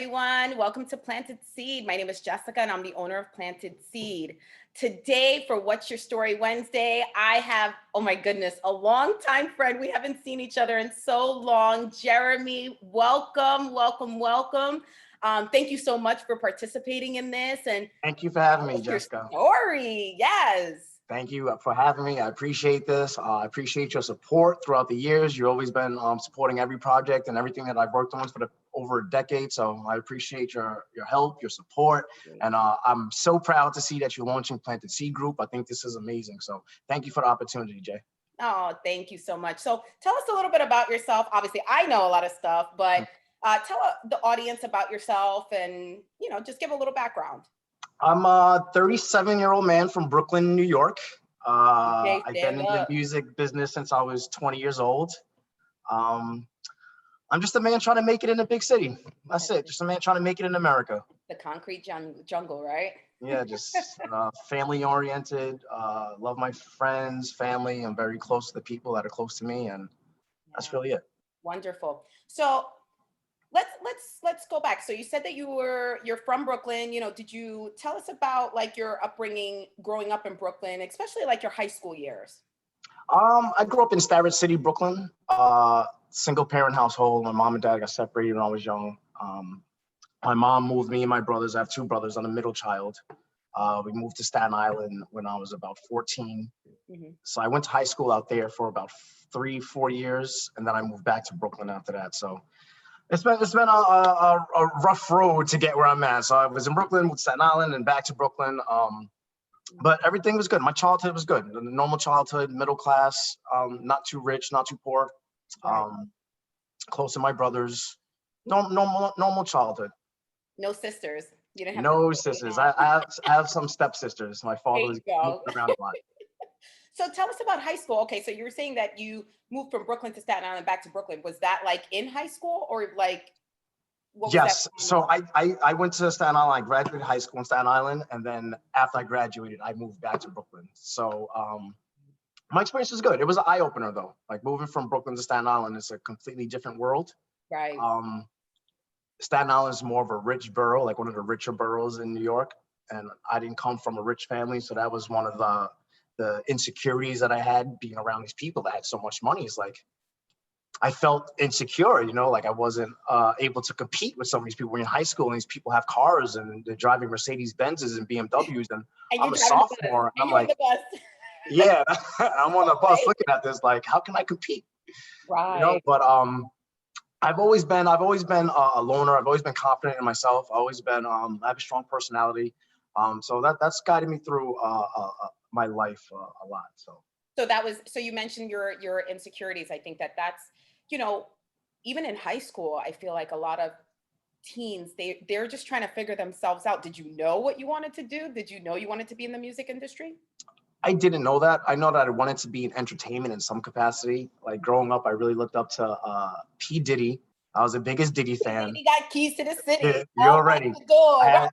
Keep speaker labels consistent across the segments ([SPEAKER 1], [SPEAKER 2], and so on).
[SPEAKER 1] Everyone. Welcome to Planted Seed. My name is Jessica and I'm the owner of Planted Seed. Today for What's Your Story Wednesday, I have, oh my goodness, a longtime friend. We haven't seen each other in so long. Jeremy, welcome, welcome, welcome. Thank you so much for participating in this and
[SPEAKER 2] Thank you for having
[SPEAKER 1] tell
[SPEAKER 2] me,
[SPEAKER 1] us your
[SPEAKER 2] Jessica.
[SPEAKER 1] story. Yes.
[SPEAKER 2] Thank you for having me. I appreciate this. I appreciate your support throughout the years. You've always been supporting every project and everything that I've worked on for over a decade. So I appreciate your help, your support. And I'm so proud to see that you're launching Planted Seed Group. I think this is amazing. So thank you for the opportunity, Jay.
[SPEAKER 1] Oh, thank you so much. So tell us a little bit about yourself. Obviously, I know a lot of stuff, but tell the audience about yourself and, just give a little background.
[SPEAKER 2] I'm a 37-year-old man from Brooklyn, New York.
[SPEAKER 1] Okay,
[SPEAKER 2] I've been
[SPEAKER 1] stand
[SPEAKER 2] in the
[SPEAKER 1] up.
[SPEAKER 2] music business since I was 20 years old. I'm just a man trying to make it in a big city. That's it. Just a man trying to make it in America.
[SPEAKER 1] The concrete jungle, right?
[SPEAKER 2] Yeah, just family oriented. Love my friends, family. I'm very close to the people that are close to me, and that's really it.
[SPEAKER 1] Wonderful. So let's go back. So you said that you're from Brooklyn. Did you tell us about like your upbringing growing up in Brooklyn, especially like your high school years?
[SPEAKER 2] I grew up in Starrett City, Brooklyn. Single parent household. My mom and dad got separated when I was young. My mom moved me and my brothers. I have two brothers. I'm the middle child. We moved to Staten Island when I was about 14. So I went to high school out there for about 3-4 years, and then I moved back to Brooklyn after that. So it's been a rough road to get where I'm at. So I was in Brooklyn, moved to Staten Island, and back to Brooklyn. But everything was good. My childhood was good. A normal childhood, middle class, not too rich, not too poor. Close to my brothers. Normal childhood.
[SPEAKER 1] No sisters. You didn't have
[SPEAKER 2] No sisters. I have some stepsisters. My father was moving around a lot.
[SPEAKER 1] So tell us about high school. Okay, so you were saying that you moved from Brooklyn to Staten Island back to Brooklyn. Was that like in high school or like what was
[SPEAKER 2] Yes.
[SPEAKER 1] that?
[SPEAKER 2] So I went to Staten Island. I graduated high school in Staten Island, and then after I graduated, I moved back to Brooklyn. So my experience was good. It was an eye opener though. Like moving from Brooklyn to Staten Island is a completely different world.
[SPEAKER 1] Right.
[SPEAKER 2] Staten Island is more of a rich borough, like one of the richer boroughs in New York. And I didn't come from a rich family, so that was one of the insecurities that I had being around these people that had so much money. It's like I felt insecure, like I wasn't able to compete with some of these people. We're in high school and these people have cars and they're driving Mercedes Benzes and BMWs, and I'm a sophomore. And I'm like, yeah, I'm on the bus looking at this, like, how can I compete?
[SPEAKER 1] Right.
[SPEAKER 2] But I've always been a loner. I've always been confident in myself. I've always been, I have a strong personality. So that's guided me through my life a lot.
[SPEAKER 1] So you mentioned your insecurities. I think that's, even in high school, I feel like a lot of teens, they're just trying to figure themselves out. Did you know what you wanted to do? Did you know you wanted to be in the music industry?
[SPEAKER 2] I didn't know that. I know that I wanted to be in entertainment in some capacity. Like growing up, I really looked up to P. Diddy. I was the biggest Diddy fan.
[SPEAKER 1] He got keys to the city.
[SPEAKER 2] Yeah, you're already. I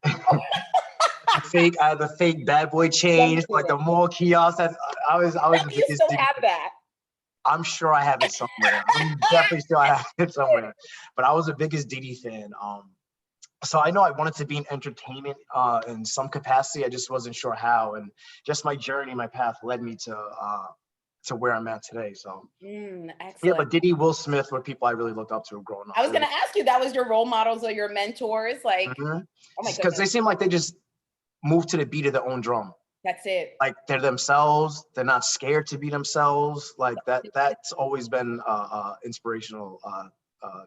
[SPEAKER 2] had the fake bad boy chain, like the mall kiosk. I was the
[SPEAKER 1] You
[SPEAKER 2] biggest
[SPEAKER 1] still
[SPEAKER 2] Diddy
[SPEAKER 1] have
[SPEAKER 2] fan.
[SPEAKER 1] that.
[SPEAKER 2] I'm sure I have it somewhere. I'm definitely sure I have it somewhere. But I was the biggest Diddy fan. So I know I wanted to be in entertainment in some capacity. I just wasn't sure how, and just my journey, my path led me to where I'm at today. So
[SPEAKER 1] excellent.
[SPEAKER 2] yeah, but Diddy, Will Smith were people I really looked up to growing up.
[SPEAKER 1] I was going to ask you, that was your role models or your mentors, like, oh my
[SPEAKER 2] because they seem like they just move to the beat of their own drum.
[SPEAKER 1] That's it.
[SPEAKER 2] Like they're themselves. They're not scared to be themselves. Like that. That's always been inspirational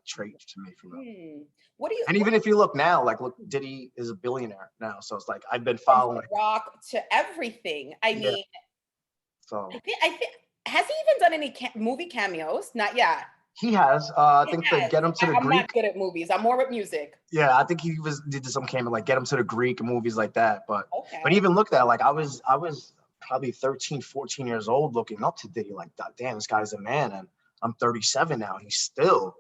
[SPEAKER 2] trait to me from them.
[SPEAKER 1] What do you?
[SPEAKER 2] And even if you look now, like look, Diddy is a billionaire now, so it's like I've been following
[SPEAKER 1] rock to everything. I mean,
[SPEAKER 2] so
[SPEAKER 1] I think has he even done any movie cameos? Not yet.
[SPEAKER 2] He has. I think the Get Him to the Greek.
[SPEAKER 1] I'm not good at movies. I'm more with music.
[SPEAKER 2] Yeah, I think he did some cameo like Get Him to the Greek and movies like that. But even looked at it, like I was probably 13, 14 years old looking up to Diddy. Like, damn, this guy's a man, and I'm 37 now. He's still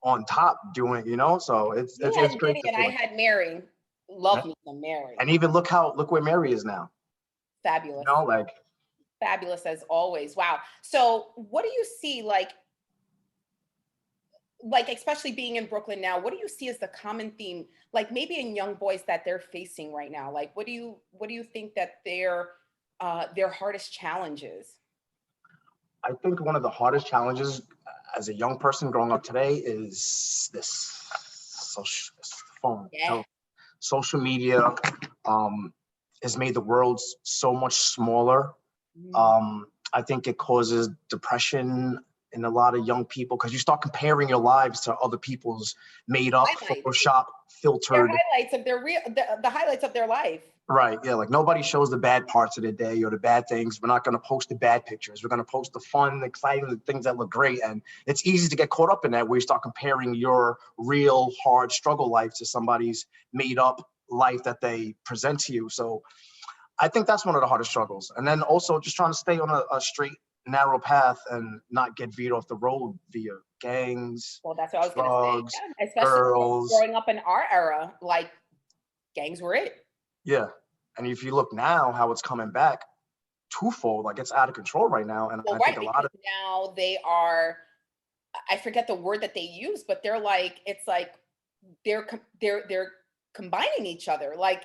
[SPEAKER 2] on top doing, so it's great.
[SPEAKER 1] And I had Mary. Love me some Mary.
[SPEAKER 2] And even look where Mary is now.
[SPEAKER 1] Fabulous.
[SPEAKER 2] Like
[SPEAKER 1] fabulous as always. Wow. So what do you see? Like, like, especially being in Brooklyn now, what do you see as the common theme, like maybe in young boys that they're facing right now? Like, what do you think that their hardest challenges?
[SPEAKER 2] I think one of the hardest challenges as a young person growing up today is this this phone.
[SPEAKER 1] Yeah.
[SPEAKER 2] Social media um, has made the world so much smaller.
[SPEAKER 1] Mm.
[SPEAKER 2] I think it causes depression in a lot of young people because you start comparing your lives to other people's made up,
[SPEAKER 1] Highlights.
[SPEAKER 2] Photoshop,
[SPEAKER 1] They're
[SPEAKER 2] filtered.
[SPEAKER 1] highlights of their real the highlights of their life.
[SPEAKER 2] Right. Yeah. Like nobody shows the bad parts of the day or the bad things. We're not going to post the bad pictures. We're going to post the fun, exciting, the things that look great. And it's easy to get caught up in that where you start comparing your real hard struggle life to somebody's made up life that they present to you. So I think that's one of the hardest struggles. And then also just trying to stay on a straight, narrow path and not get veered off the road via gangs,
[SPEAKER 1] Well, that's what I was gonna say.
[SPEAKER 2] drugs,
[SPEAKER 1] Yeah, especially
[SPEAKER 2] girls.
[SPEAKER 1] growing up in our era, like gangs were it.
[SPEAKER 2] Yeah. And if you look now, how it's coming back twofold, like it's out of control right now. And
[SPEAKER 1] Well,
[SPEAKER 2] I think
[SPEAKER 1] right,
[SPEAKER 2] a lot
[SPEAKER 1] because
[SPEAKER 2] of,
[SPEAKER 1] now they are, I forget the word that they use, but they're like, it's like they're combining each other. Like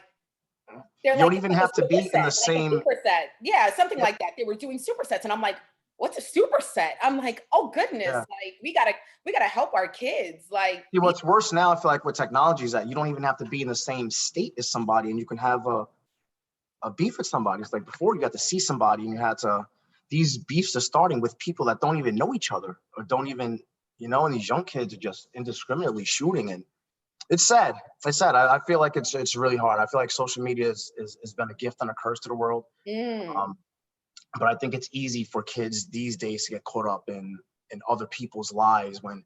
[SPEAKER 1] they're
[SPEAKER 2] you
[SPEAKER 1] like
[SPEAKER 2] don't
[SPEAKER 1] it's
[SPEAKER 2] even
[SPEAKER 1] like
[SPEAKER 2] have to be in the
[SPEAKER 1] like a
[SPEAKER 2] same,
[SPEAKER 1] superset. Yeah, something
[SPEAKER 2] yeah,
[SPEAKER 1] like that. They were doing supersets, and I'm like, what's a superset? I'm like, oh goodness,
[SPEAKER 2] yeah.
[SPEAKER 1] like we gotta help our kids. Like,
[SPEAKER 2] See, what's worse now, I feel like with technology is that you don't even have to be in the same state as somebody and you can have a beef with somebody. It's like before you got to see somebody and you had to, these beefs are starting with people that don't even know each other or don't even, and these young kids are just indiscriminately shooting. And it's sad. It's sad. I feel like it's really hard. I feel like social media has been a gift and a curse to the world.
[SPEAKER 1] mm.
[SPEAKER 2] Um, but I think it's easy for kids these days to get caught up in other people's lives when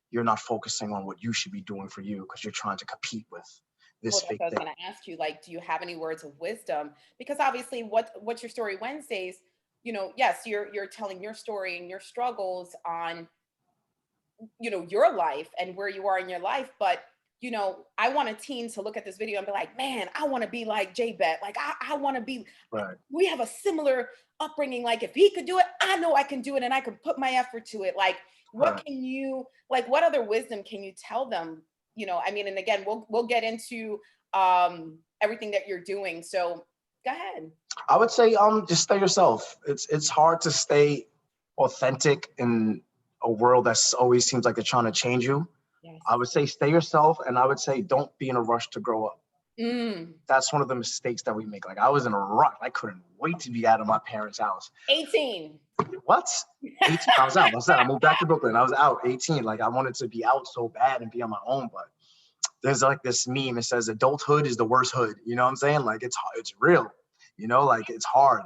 [SPEAKER 2] you're not focusing on what you should be doing for you because you're trying to compete with this
[SPEAKER 1] Well, that's
[SPEAKER 2] fake
[SPEAKER 1] what I was
[SPEAKER 2] thing.
[SPEAKER 1] going to ask you. Like, do you have any words of wisdom? Because obviously, what's your story Wednesdays? Yes, you're telling your story and your struggles on your life and where you are in your life. But I want a teen to look at this video and be like, man, I want to be like J Bet. Like, I want to be.
[SPEAKER 2] Right.
[SPEAKER 1] We have a similar upbringing. Like, if he could do it, I know I can do it, and I can put my effort to it. Like, what
[SPEAKER 2] Right.
[SPEAKER 1] can you like? What other wisdom can you tell them? I mean, and again, we'll get into everything that you're doing. So go ahead.
[SPEAKER 2] I would say just stay yourself. It's hard to stay authentic in a world that's always seems like they're trying to change you.
[SPEAKER 1] Yes.
[SPEAKER 2] I would say stay yourself, and I would say don't be in a rush to grow up.
[SPEAKER 1] Mm.
[SPEAKER 2] That's one of the mistakes that we make. Like I was in a rush. I couldn't wait to be out of my parents' house.
[SPEAKER 1] 18.
[SPEAKER 2] What? 18? I was out. I said I moved back to Brooklyn. I was out 18. Like I wanted to be out so bad and be on my own, but there's like this meme. It says adulthood is the worst hood. You know what I'm saying? Like it's real. Like it's hard.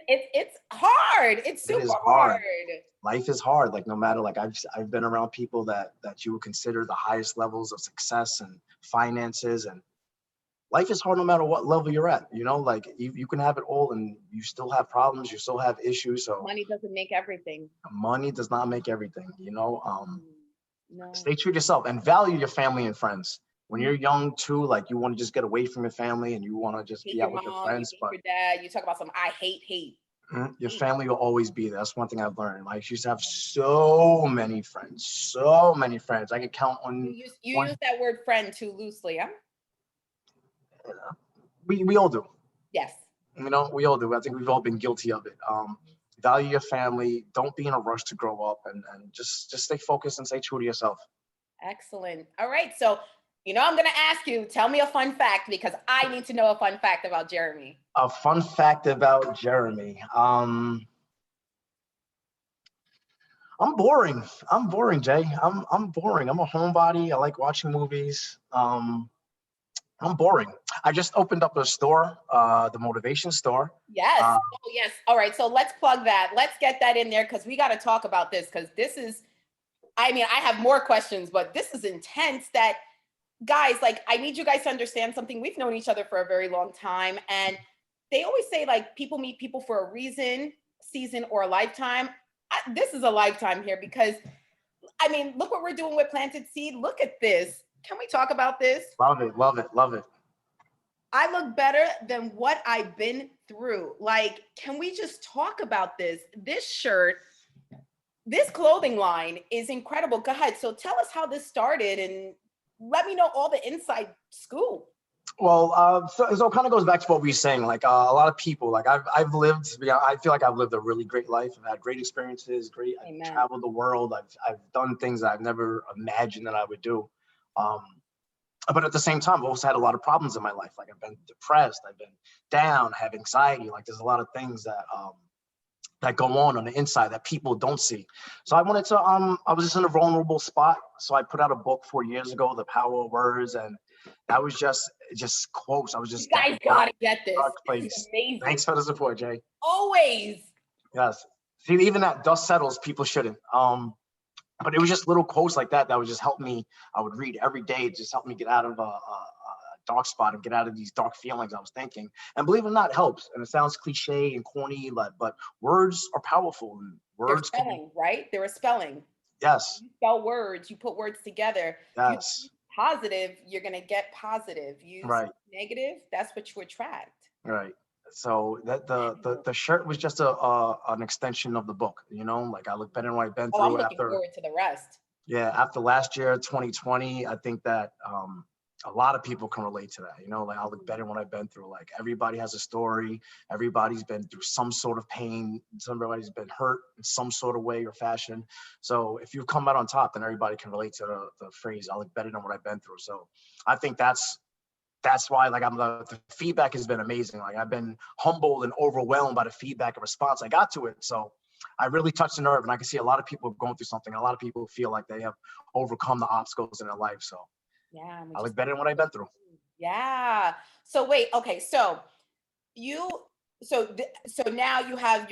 [SPEAKER 1] It's hard. It's
[SPEAKER 2] It
[SPEAKER 1] super
[SPEAKER 2] is
[SPEAKER 1] hard.
[SPEAKER 2] hard. Life is hard. Like no matter, like I've been around people that you would consider the highest levels of success and finances, and life is hard no matter what level you're at. Like you can have it all and you still have problems, you still have issues. So
[SPEAKER 1] Money doesn't make everything.
[SPEAKER 2] money does not make everything.
[SPEAKER 1] Mm. No.
[SPEAKER 2] Stay true to yourself and value your family and friends. When
[SPEAKER 1] Mm.
[SPEAKER 2] you're young too, like you want to just get away from your family and you want to just
[SPEAKER 1] Hate
[SPEAKER 2] be
[SPEAKER 1] your
[SPEAKER 2] out with your
[SPEAKER 1] mom, you
[SPEAKER 2] friends,
[SPEAKER 1] hate
[SPEAKER 2] but
[SPEAKER 1] your dad, you talk about some I hate.
[SPEAKER 2] your
[SPEAKER 1] Hate.
[SPEAKER 2] family will always be there. That's one thing I've learned. Like, I used to have so many friends, so many friends. I could count
[SPEAKER 1] You
[SPEAKER 2] on
[SPEAKER 1] use you
[SPEAKER 2] one.
[SPEAKER 1] use that word friend too loosely, huh?
[SPEAKER 2] We all do.
[SPEAKER 1] Yes.
[SPEAKER 2] We all do. I think we've all been guilty of it. Value your family. Don't be in a rush to grow up, and just stay focused and stay true to yourself.
[SPEAKER 1] Excellent. All right. So, I'm going to ask you, tell me a fun fact because I need to know a fun fact about Jeremy.
[SPEAKER 2] A fun fact about Jeremy. I'm boring. I'm boring, Jay. I'm boring. I'm a homebody. I like watching movies. I'm boring. I just opened up a store, the Motivation Store.
[SPEAKER 1] Yes.
[SPEAKER 2] Uh,
[SPEAKER 1] Oh, yes. All right. So let's plug that. Let's get that in there because we got to talk about this because this is, I mean, I have more questions, but this is intense that guys, like, I need you guys to understand something. We've known each other for a very long time. And they always say, like, people meet people for a reason, season, or a lifetime. This is a lifetime here because, I mean, look what we're doing with Planted Seed. Look at this. Can we talk about this?
[SPEAKER 2] love it, love it, love it.
[SPEAKER 1] I look better than what I've been through. Like, can we just talk about this? This shirt, this clothing line is incredible. Go ahead. So tell us how this started and let me know all the inside scoop.
[SPEAKER 2] Well, so it kind of goes back to what we were saying. Like a lot of people, like I've lived. Yeah, I feel like I've lived a really great life. I've had great experiences. I've
[SPEAKER 1] Amen.
[SPEAKER 2] traveled the world. I've done things that I've never imagined that I would do. Um, but at the same time, I've also had a lot of problems in my life. Like I've been depressed. I've been down. Have anxiety. Like there's a lot of things that go on the inside that people don't see. So I wanted to. I was just in a vulnerable spot. So I put out a book 4 years ago, The Power of Words, and that was just quotes. I was
[SPEAKER 1] You
[SPEAKER 2] just
[SPEAKER 1] guys gotta get this.
[SPEAKER 2] dark
[SPEAKER 1] This is
[SPEAKER 2] place.
[SPEAKER 1] amazing.
[SPEAKER 2] Thanks for the support, Jay.
[SPEAKER 1] Always.
[SPEAKER 2] Yes. See, even that dust settles, people shouldn't. But it was just little quotes like that would just help me. I would read every day. It just helped me get out of a dark spot and get out of these dark feelings I was thinking. And believe it or not, it helps. And it sounds cliche and corny, but words are powerful. And
[SPEAKER 1] They're
[SPEAKER 2] words
[SPEAKER 1] spelling, right? They're a spelling.
[SPEAKER 2] Yes.
[SPEAKER 1] You spell words, you put words together.
[SPEAKER 2] Yes.
[SPEAKER 1] You positive, you're gonna get positive. Use
[SPEAKER 2] Right.
[SPEAKER 1] negative, that's what you attract.
[SPEAKER 2] Right. So that the shirt was just an extension of the book, you know, like I look better than what I've been
[SPEAKER 1] Oh, I'm
[SPEAKER 2] through
[SPEAKER 1] looking
[SPEAKER 2] after.
[SPEAKER 1] forward to the rest.
[SPEAKER 2] Yeah, after last year, 2020, I think that a lot of people can relate to that. You know, like I look better than what I've been through. Like everybody has a story. Everybody's been through some sort of pain. Somebody's been hurt in some sort of way or fashion. So if you come out on top, then everybody can relate to the phrase, I look better than what I've been through. So I think that's why like the feedback has been amazing. Like I've been humbled and overwhelmed by the feedback and response I got to it. So I really touched the nerve, and I can see a lot of people going through something. A lot of people feel like they have overcome the obstacles in their life. So
[SPEAKER 1] Yeah.
[SPEAKER 2] I look better than what I've been through.
[SPEAKER 1] Yeah. So wait, okay. So you so now you have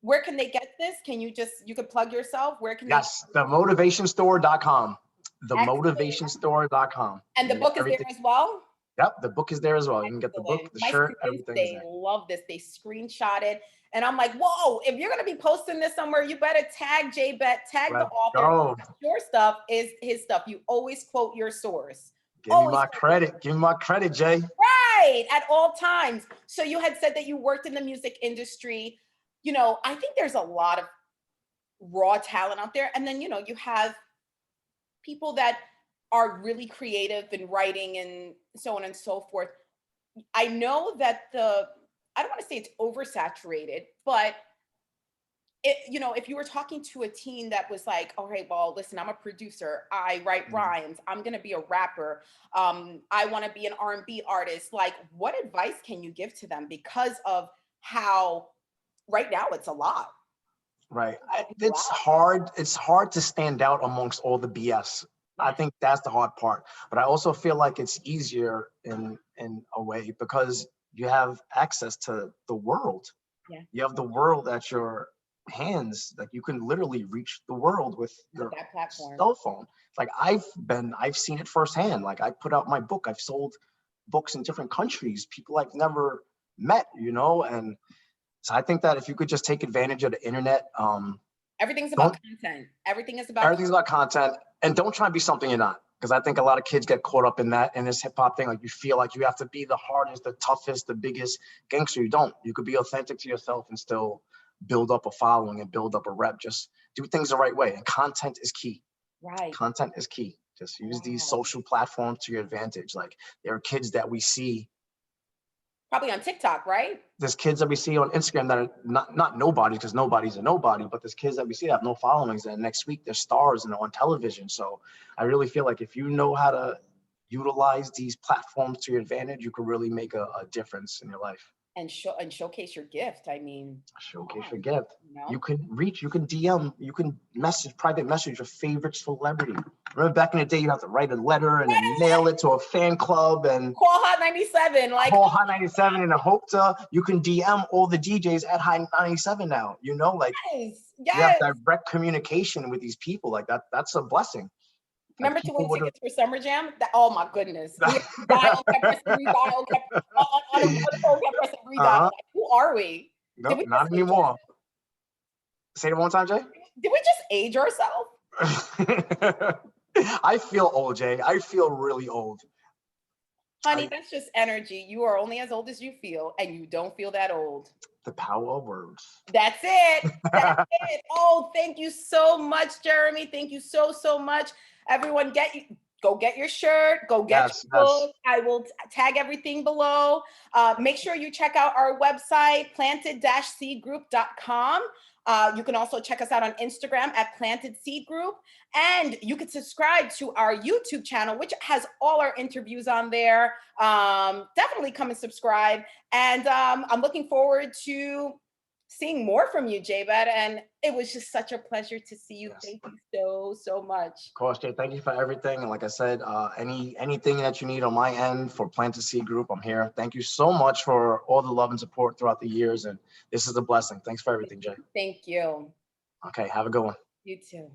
[SPEAKER 1] where can they get this? Can you could plug yourself? Where can
[SPEAKER 2] Yes, themotivationstore.com.
[SPEAKER 1] Excellent.
[SPEAKER 2] Themotivationstore.com.
[SPEAKER 1] And the book is there as well?
[SPEAKER 2] Yep, the book is there as well. You can get the book,
[SPEAKER 1] Excellent.
[SPEAKER 2] the
[SPEAKER 1] My
[SPEAKER 2] shirt,
[SPEAKER 1] students,
[SPEAKER 2] everything is
[SPEAKER 1] they
[SPEAKER 2] there.
[SPEAKER 1] love this. They screenshot it. And I'm like, whoa, if you're gonna be posting this somewhere, you better tag JBet, tag the
[SPEAKER 2] Let's
[SPEAKER 1] author.
[SPEAKER 2] go.
[SPEAKER 1] Your stuff is his stuff. You always quote your source.
[SPEAKER 2] Give me my credit. Give me my credit, Jay.
[SPEAKER 1] Right, at all times. So you had said that you worked in the music industry. You know, I think there's a lot of raw talent out there. And then, you know, you have people that are really creative in writing and so on and so forth. I know that I don't want to say it's oversaturated, but you know, if you were talking to a teen that was like, all right, well, listen, I'm a producer, I write rhymes, I'm going to be a rapper, I want to be an R&B artist, like what advice can you give to them because of how right now it's a lot?
[SPEAKER 2] Right. It's hard to stand out amongst all the BS. I think that's the hard part. But I also feel like it's easier in a way because you have access to the world.
[SPEAKER 1] Yeah.
[SPEAKER 2] You have the world at your hands. Like you can literally reach the world with your
[SPEAKER 1] that platform.
[SPEAKER 2] cell phone. Like I've seen it firsthand. Like I put out my book. I've sold books in different countries, people I've never met, you know, and so I think that if you could just take advantage of the internet,
[SPEAKER 1] everything's about content. Everything's about
[SPEAKER 2] content, and don't try to be something you're not. Because I think a lot of kids get caught up in that, in this hip hop thing. Like you feel like you have to be the hardest, the toughest, the biggest gangster. You don't. You could be authentic to yourself and still build up a following and build up a rep. Just do things the right way. And content is key.
[SPEAKER 1] Right.
[SPEAKER 2] Content is key. Just use these social platforms to your advantage. Like there are kids that we see.
[SPEAKER 1] Probably on TikTok, right?
[SPEAKER 2] There's kids that we see on Instagram that are not nobody, because nobody's a nobody, but there's kids that we see that have no followings, and next week they're stars and they're on television. So I really feel like if you know how to utilize these platforms to your advantage, you can really make a difference in your life.
[SPEAKER 1] And showcase your gift. I mean,
[SPEAKER 2] showcase your gift.
[SPEAKER 1] You know?
[SPEAKER 2] You can DM, you can private message your favorite celebrity. Remember back in the day, you have to write a letter and then mail it to a fan club and
[SPEAKER 1] call Hot 97, like
[SPEAKER 2] call Hot 97 and hope you can DM all the DJs at Hot 97 now. You know, like
[SPEAKER 1] yes.
[SPEAKER 2] You have direct communication with these people. Like that's a blessing.
[SPEAKER 1] Remember to win tickets for Summer Jam? Oh my goodness. Redial, who are we?
[SPEAKER 2] No, not anymore. Say it one time, Jay.
[SPEAKER 1] Did we just age ourselves?
[SPEAKER 2] I feel old, Jay. I feel really old.
[SPEAKER 1] Honey, that's just energy. You are only as old as you feel, and you don't feel that old.
[SPEAKER 2] The power of words.
[SPEAKER 1] That's it. That's it. Oh, thank you so much, Jeremy. Thank you so, so much. Everyone, go get your shirt, go get your book. I will tag everything below. Make sure you check out our website, planted-seedgroup.com. You can also check us out on Instagram at Planted Seed Group. And you can subscribe to our YouTube channel, which has all our interviews on there. Definitely come and subscribe. And I'm looking forward to seeing more from you, J-Bed. And it was just such a pleasure to see you. Yes. Thank you so, so much.
[SPEAKER 2] Of course, Jay, thank you for everything. And like I said, anything that you need on my end for Planted Seed Group, I'm here. Thank you so much for all the love and support throughout the years. And this is a blessing. Thanks for everything, Jay.
[SPEAKER 1] Thank you.
[SPEAKER 2] Okay, have a good one.
[SPEAKER 1] You too.